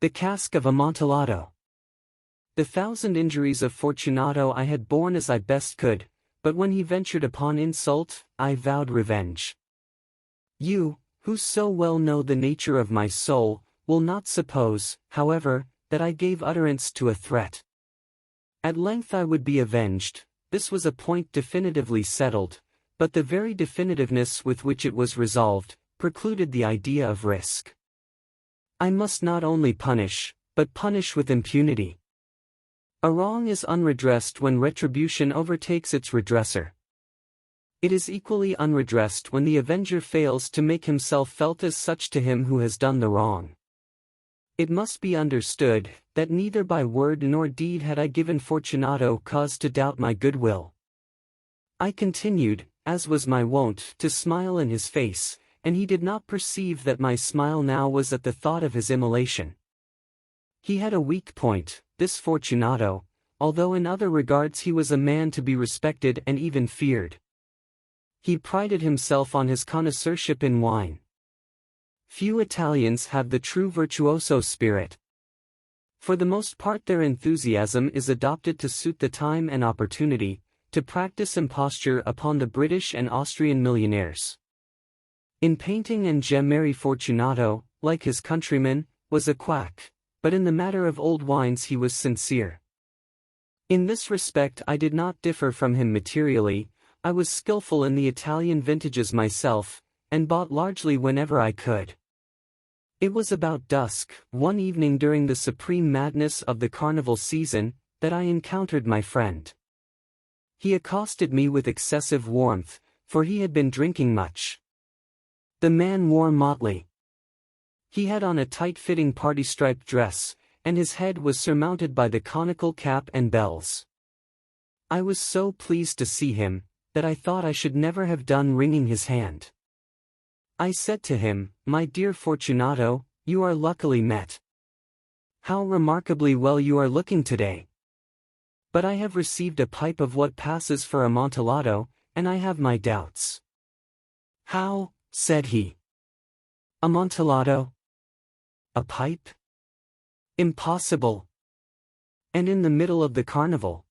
The Casque of Amontillado. The 1,000 injuries of Fortunato I had borne as I best could, but when he ventured upon insult, I vowed revenge. You, who so well know the nature of my soul, will not suppose, however, that I gave utterance to a threat. At length I would be avenged. This was a point definitively settled, but the very definitiveness with which it was resolved precluded the idea of risk. I must not only punish, but punish with impunity. A wrong is unredressed when retribution overtakes its redresser. It is equally unredressed when the avenger fails to make himself felt as such to him who has done the wrong. It must be understood that neither by word nor deed had I given Fortunato cause to doubt my goodwill. I continued, as was my wont, to smile in his face, and he did not perceive that my smile now was at the thought of his immolation. He had a weak point, this Fortunato, although in other regards he was a man to be respected and even feared. He prided himself on his connoisseurship in wine. Few Italians have the true virtuoso spirit. For the most part their enthusiasm is adopted to suit the time and opportunity, to practice imposture upon the British and Austrian millionaires. In painting and gem Fortunato, like his countrymen, was a quack, but in the matter of old wines he was sincere. In this respect I did not differ from him materially. I was skillful in the Italian vintages myself, and bought largely whenever I could. It was about dusk, one evening during the supreme madness of the carnival season, that I encountered my friend. He accosted me with excessive warmth, for he had been drinking much. The man wore motley. He had on a tight-fitting party-striped dress, and his head was surmounted by the conical cap and bells. I was so pleased to see him, that I thought I should never have done wringing his hand. I said to him, "My dear Fortunato, you are luckily met. How remarkably well you are looking today. But I have received a pipe of what passes for Amontillado, and I have my doubts." "How?" said he. "Amontillado? A pipe? Impossible. And in the middle of the carnival?"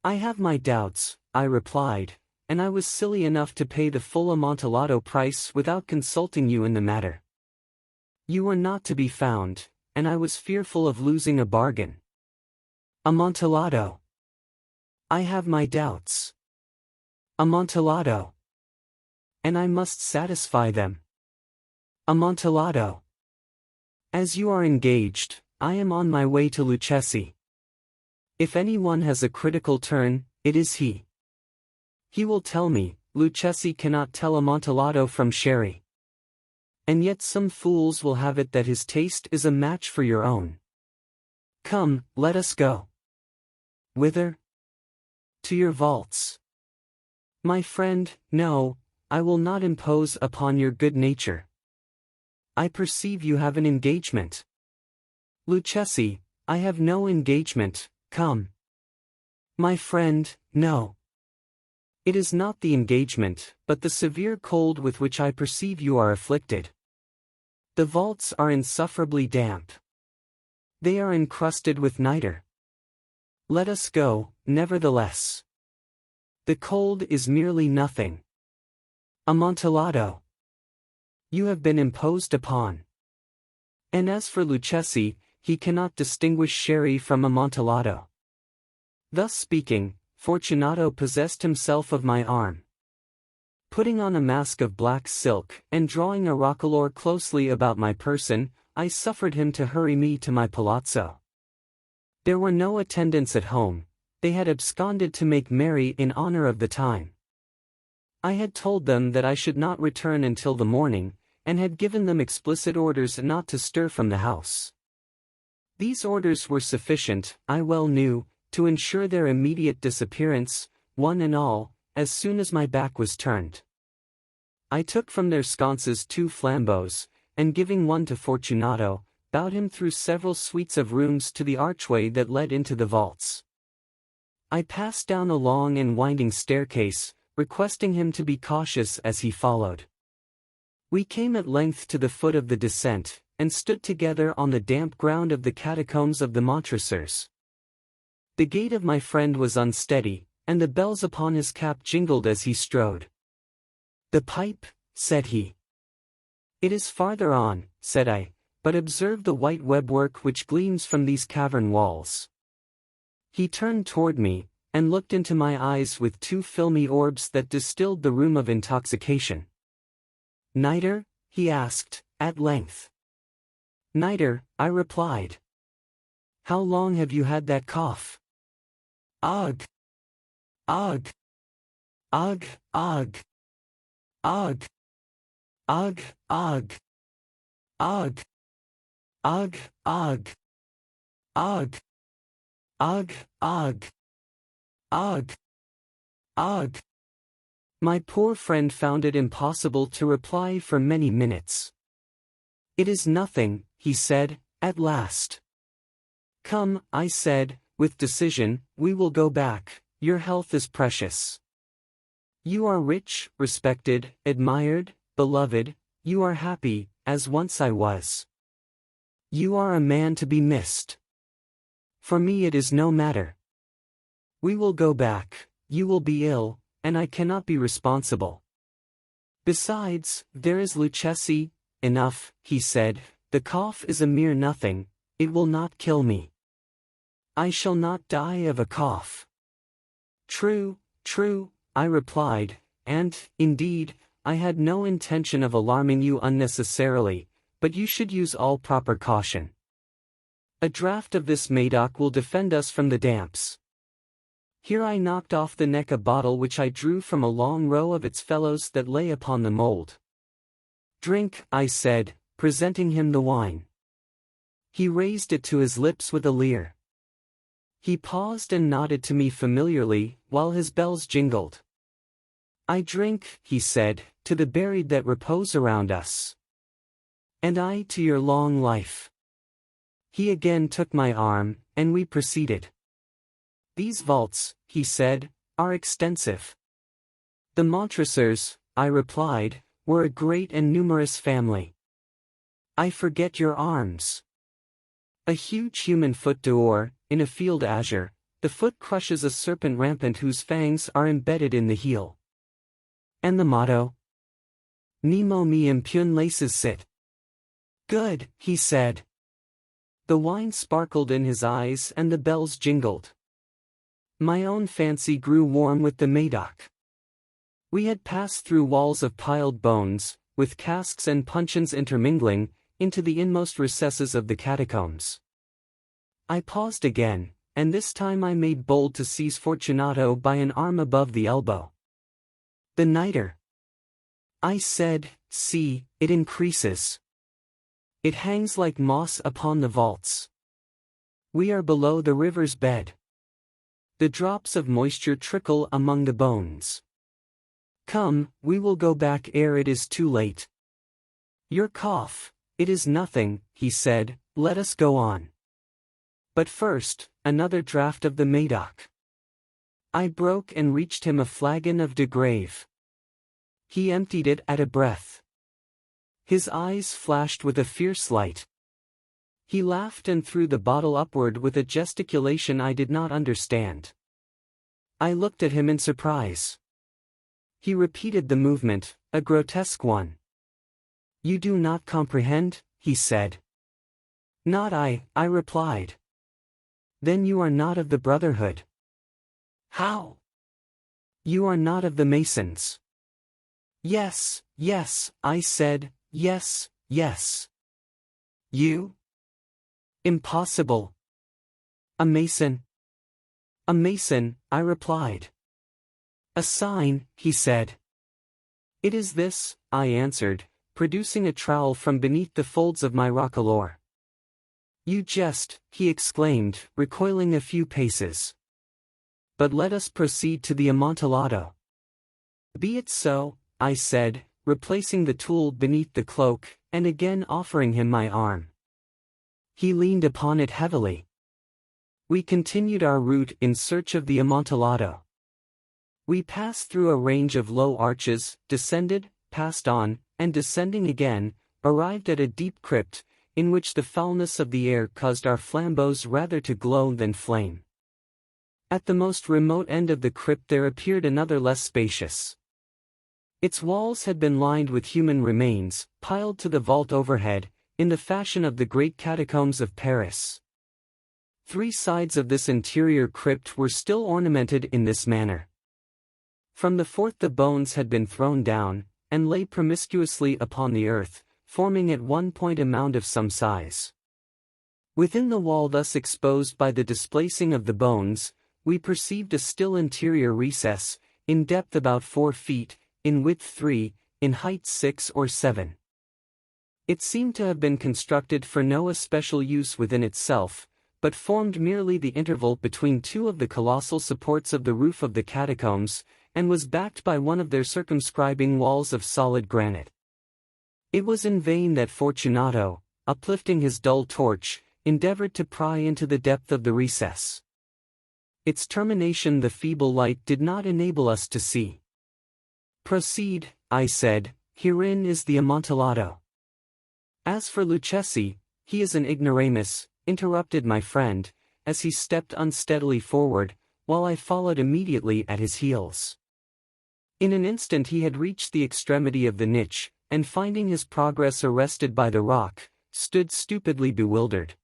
"I have my doubts," I replied, "and I was silly enough to pay the full Amontillado price without consulting you in the matter. You were not to be found, and I was fearful of losing a bargain. Amontillado. I have my doubts. Amontillado. And I must satisfy them. Amontillado. As you are engaged, I am on my way to Lucchesi. If anyone has a critical turn, it is he. He will tell me, Lucchesi cannot tell Amontillado from sherry. And yet some fools will have it that his taste is a match for your own. Come, let us go." "Whither?" "To your vaults." "My friend, no, I will not impose upon your good nature. I perceive you have an engagement." "Lucchesi, I have no engagement, come." "My friend, no. It is not the engagement, but the severe cold with which I perceive you are afflicted. The vaults are insufferably damp. They are encrusted with nitre. Let us go, nevertheless. The cold is merely nothing. Amontillado. You have been imposed upon. And as for Lucchesi, he cannot distinguish sherry from Amontillado." Thus speaking, Fortunato possessed himself of my arm. Putting on a mask of black silk, and drawing a roquelaure closely about my person, I suffered him to hurry me to my palazzo. There were no attendants at home. They had absconded to make merry in honor of the time. I had told them that I should not return until the morning, and had given them explicit orders not to stir from the house. These orders were sufficient, I well knew, to ensure their immediate disappearance, one and all, as soon as my back was turned. I took from their sconces 2 flambeaux, and giving one to Fortunato, bowed him through several suites of rooms to the archway that led into the vaults. I passed down a long and winding staircase, requesting him to be cautious as he followed. We came at length to the foot of the descent, and stood together on the damp ground of the catacombs of the Montresors. The gait of my friend was unsteady, and the bells upon his cap jingled as he strode. "The pipe," said he. "It is farther on," said I, "but observe the white webwork which gleams from these cavern walls." He turned toward me, and looked into my eyes with two filmy orbs that distilled the rheum of intoxication. "Niter?" he asked, at length. "Niter," I replied. "How long have you had that cough?" "Ugh! Ugh! Ugh! Ugh! Ugh! Ugh! Ugh! Ugh! Ugh! Ugh! Ugh! Ugh! Ugh! Ugh! Ugh!" My poor friend found it impossible to reply for many minutes. "It is nothing," he said, at last. "Come," I said, with decision, "we will go back, your health is precious. You are rich, respected, admired, beloved, you are happy, as once I was. You are a man to be missed. For me it is no matter. We will go back, you will be ill, and I cannot be responsible. Besides, there is Lucchesi." "Enough," he said, "the cough is a mere nothing, it will not kill me. I shall not die of a cough." "True, true," I replied, "and, indeed, I had no intention of alarming you unnecessarily, but you should use all proper caution. A draught of this Médoc will defend us from the damps." Here I knocked off the neck a bottle which I drew from a long row of its fellows that lay upon the mould. "Drink," I said, presenting him the wine. He raised it to his lips with a leer. He paused and nodded to me familiarly, while his bells jingled. "I drink," he said, "to the buried that repose around us." "And I to your long life." He again took my arm, and we proceeded. "These vaults," he said, "are extensive." "The Montresors," I replied, "were a great and numerous family." "I forget your arms." "A huge human foot d'or, in a field azure, the foot crushes a serpent rampant whose fangs are embedded in the heel." "And the motto?" "Nemo me impune laces sit." "Good," he said. The wine sparkled in his eyes and the bells jingled. My own fancy grew warm with the Médoc. We had passed through walls of piled bones, with casks and puncheons intermingling, into the inmost recesses of the catacombs. I paused again, and this time I made bold to seize Fortunato by an arm above the elbow. "The niter," I said, "see, it increases. It hangs like moss upon the vaults. We are below the river's bed. The drops of moisture trickle among the bones. Come, we will go back ere it is too late. Your cough, it is nothing," he said, "let us go on. But first, another draught of the Médoc." I broke and reached him a flagon of de Grave. He emptied it at a breath. His eyes flashed with a fierce light. He laughed and threw the bottle upward with a gesticulation I did not understand. I looked at him in surprise. He repeated the movement, a grotesque one. "You do not comprehend?" he said. "Not I," I replied. "Then you are not of the Brotherhood." "How?" "You are not of the Masons." "Yes, yes," I said, "yes, yes." "You?" "Impossible." "A Mason?" "A Mason," I replied. "A sign," he said. "It is this," I answered, producing a trowel from beneath the folds of my roquelaure. "You jest," he exclaimed, recoiling a few paces. "But let us proceed to the Amontillado." "Be it so," I said, replacing the tool beneath the cloak, and again offering him my arm. He leaned upon it heavily. We continued our route in search of the Amontillado. We passed through a range of low arches, descended, passed on, and descending again, arrived at a deep crypt, in which the foulness of the air caused our flambeaux rather to glow than flame. At the most remote end of the crypt there appeared another less spacious. Its walls had been lined with human remains, piled to the vault overhead, in the fashion of the great catacombs of Paris. 3 sides of this interior crypt were still ornamented in this manner. From the 4th the bones had been thrown down, and lay promiscuously upon the earth, forming at one point a mound of some size. Within the wall thus exposed by the displacing of the bones, we perceived a still interior recess, in depth about 4 feet, in width 3, in height 6 or 7. It seemed to have been constructed for no especial use within itself, but formed merely the interval between 2 of the colossal supports of the roof of the catacombs, and was backed by one of their circumscribing walls of solid granite. It was in vain that Fortunato, uplifting his dull torch, endeavored to pry into the depth of the recess. Its termination the feeble light did not enable us to see. "Proceed," I said, "herein is the Amontillado." "As for Luchesi, he is an ignoramus," interrupted my friend, as he stepped unsteadily forward, while I followed immediately at his heels. In an instant he had reached the extremity of the niche, and finding his progress arrested by the rock, stood stupidly bewildered.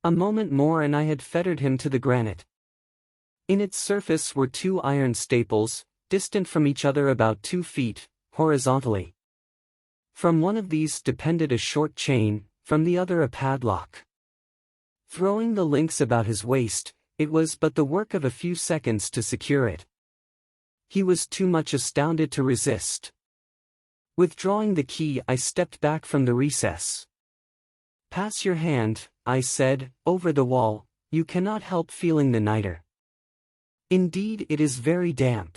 A moment more and I had fettered him to the granite. In its surface were 2 iron staples, distant from each other about 2 feet, horizontally. From one of these depended a short chain, from the other a padlock. Throwing the links about his waist, it was but the work of a few seconds to secure it. He was too much astounded to resist. Withdrawing the key I stepped back from the recess. "Pass your hand," I said, "over the wall, you cannot help feeling the nitre. Indeed it is very damp.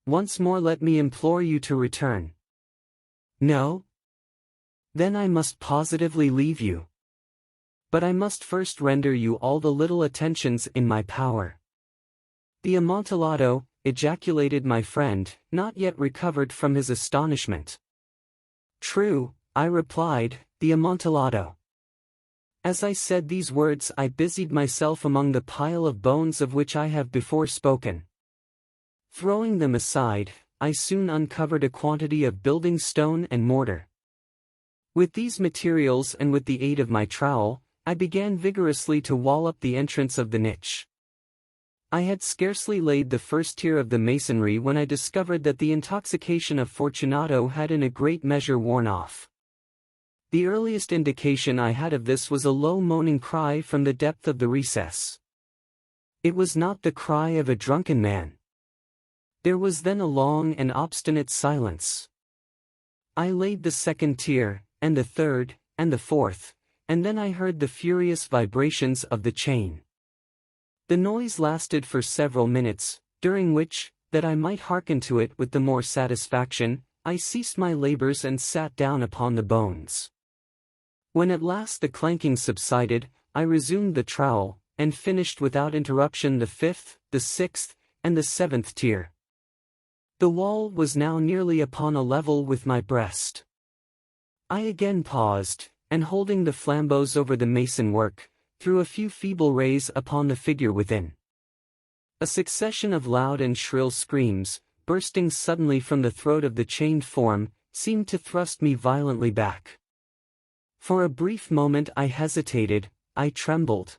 Once more let me implore you to return." "No? Then I must positively leave you. But I must first render you all the little attentions in my power." "The Amontillado," ejaculated my friend, not yet recovered from his astonishment. "True," I replied, "the Amontillado." As I said these words I busied myself among the pile of bones of which I have before spoken. Throwing them aside, I soon uncovered a quantity of building stone and mortar. With these materials and with the aid of my trowel, I began vigorously to wall up the entrance of the niche. I had scarcely laid the first tier of the masonry when I discovered that the intoxication of Fortunato had in a great measure worn off. The earliest indication I had of this was a low moaning cry from the depth of the recess. It was not the cry of a drunken man. There was then a long and obstinate silence. I laid the 2nd tier, and the 3rd, and the 4th, and then I heard the furious vibrations of the chain. The noise lasted for several minutes, during which, that I might hearken to it with the more satisfaction, I ceased my labors and sat down upon the bones. When at last the clanking subsided, I resumed the trowel, and finished without interruption the 5th, the 6th, and the 7th tier. The wall was now nearly upon a level with my breast. I again paused, and holding the flambeaux over the mason work, threw a few feeble rays upon the figure within. A succession of loud and shrill screams, bursting suddenly from the throat of the chained form, seemed to thrust me violently back. For a brief moment I hesitated, I trembled.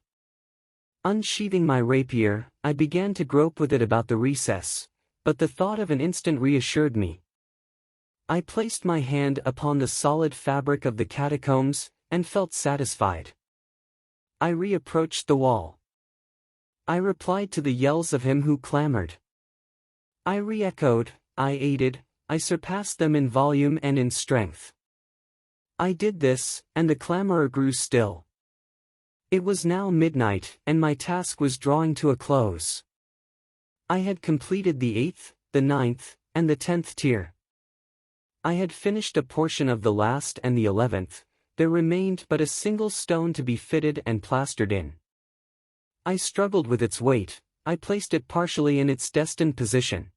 Unsheathing my rapier, I began to grope with it about the recess, but the thought of an instant reassured me. I placed my hand upon the solid fabric of the catacombs, and felt satisfied. I reapproached the wall. I replied to the yells of him who clamored. I re-echoed, I aided, I surpassed them in volume and in strength. I did this, and the clamorer grew still. It was now midnight, and my task was drawing to a close. I had completed the 8th, the 9th, and the 10th tier. I had finished a portion of the last and the 11th, there remained but a single stone to be fitted and plastered in. I struggled with its weight, I placed it partially in its destined position.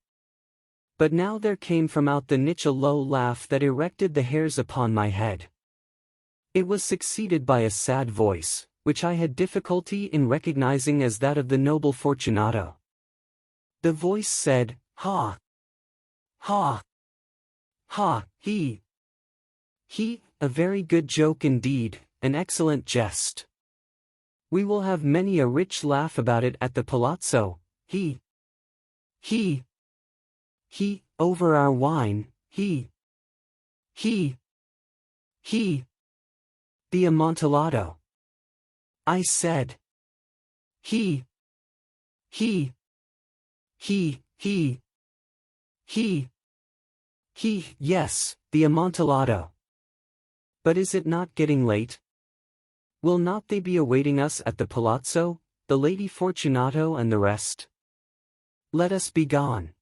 But now there came from out the niche a low laugh that erected the hairs upon my head. It was succeeded by a sad voice, which I had difficulty in recognizing as that of the noble Fortunato. The voice said, "Ha! Ha! Ha! He! A very good joke indeed, an excellent jest. We will have many a rich laugh about it at the palazzo, he, over our wine, he, the Amontillado." I said. He, yes, the Amontillado. But is it not getting late? Will not they be awaiting us at the palazzo, the Lady Fortunato and the rest? Let us be gone.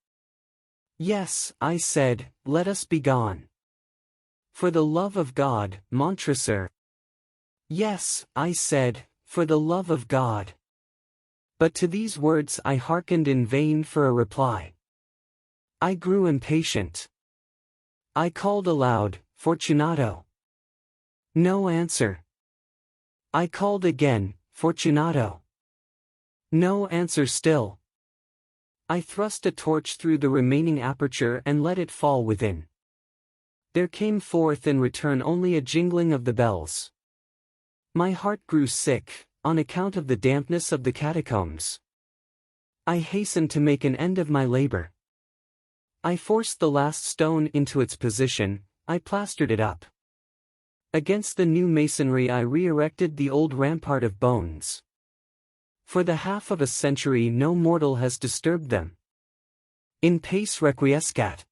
Yes, I said, let us be gone. For the love of God, Montresor. Yes, I said, for the love of God. But to these words I hearkened in vain for a reply. I grew impatient. I called aloud, "Fortunato." No answer. I called again, "Fortunato." No answer still. I thrust a torch through the remaining aperture and let it fall within. There came forth in return only a jingling of the bells. My heart grew sick, on account of the dampness of the catacombs. I hastened to make an end of my labor. I forced the last stone into its position, I plastered it up. Against the new masonry I re-erected the old rampart of bones. For the half of a century no mortal has disturbed them. In pace requiescat.